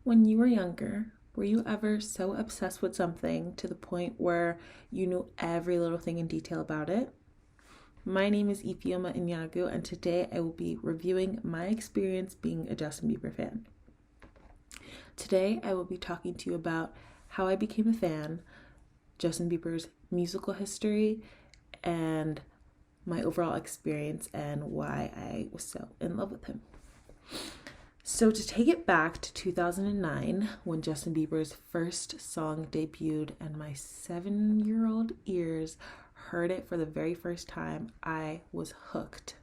When you were younger, were you ever so obsessed with something to the point where you knew every little thing in detail about it? My name is Ifeoma and today I will be reviewing my experience being a Justin Bieber fan. Today I will be talking to you about how I became a fan, Justin Bieber's musical history, and my overall experience and why I was so in love with him. So to take it back to 2009, when Justin Bieber's first song debuted and my 7-year-old ears heard it for the very first time, I was hooked.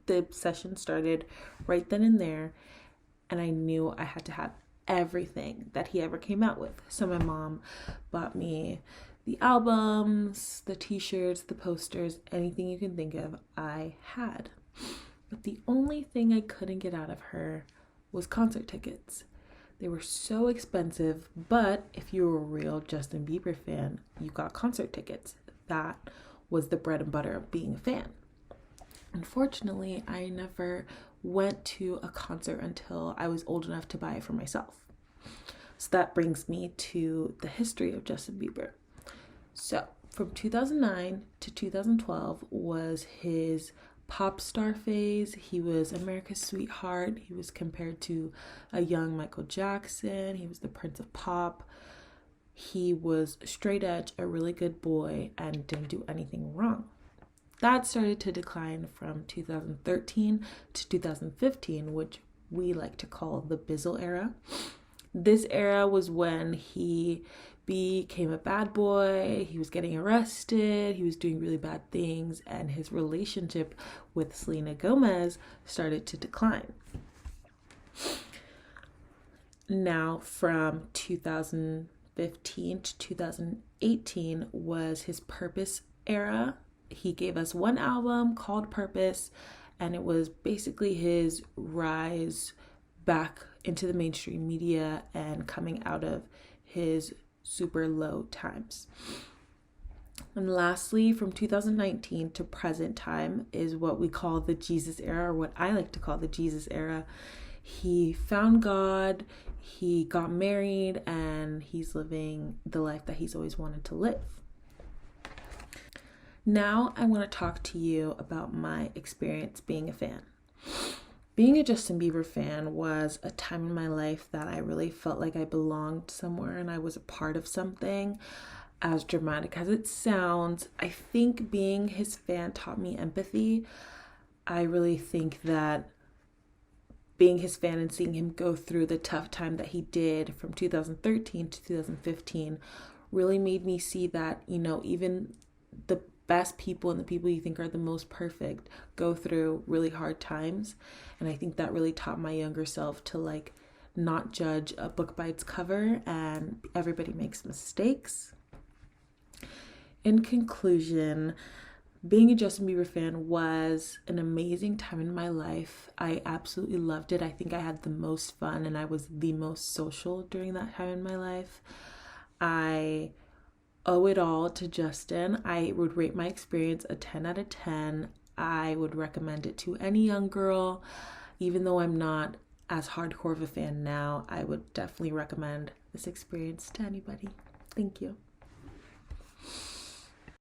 The obsession started right then and there, and I knew I had to have everything that he ever came out with. So my mom bought me the albums, the t-shirts, the posters, anything you can think of, I had. But the only thing I couldn't get out of her was concert tickets. They were so expensive, but if you were a real Justin Bieber fan, you got concert tickets. That was the bread and butter of being a fan. Unfortunately, I never went to a concert until I was old enough to buy it for myself. So that brings me to the history of Justin Bieber. So from 2009 to 2012 was his pop star phase. He was America's sweetheart. He was compared to a young Michael Jackson. He was the Prince of Pop. He was straight edge, a really good boy, and didn't do anything wrong. That started to decline from 2013 to 2015, which we like to call the Bizzle era. This era was when he became a bad boy, he was getting arrested, he was doing really bad things, and his relationship with Selena Gomez started to decline. Now, from 2015 to 2018 was his Purpose era. He gave us one album called Purpose, and it was basically his rise back into the mainstream media and coming out of his super low times. And lastly, from 2019 to present time is what we call the Jesus era, or what I like to call the Jesus era. He found God, he got married, and he's living the life that he's always wanted to live. Now I want to talk to you about my experience being a fan. Being a Justin Bieber fan was a time in my life that I really felt like I belonged somewhere and I was a part of something. As dramatic as it sounds, I think being his fan taught me empathy. I really think that being his fan and seeing him go through the tough time that he did from 2013 to 2015 really made me see that, even the best people and the people you think are the most perfect go through really hard times. And I think that really taught my younger self to not judge a book by its cover, and everybody makes mistakes. In conclusion, being a Justin Bieber fan was an amazing time in my life. I absolutely loved it. I think I had the most fun and I was the most social during that time in my life. I owe it all to Justin. I would rate my experience a 10 out of 10. I would recommend it to any young girl. Even though I'm not as hardcore of a fan now, I would definitely recommend this experience to anybody. Thank you.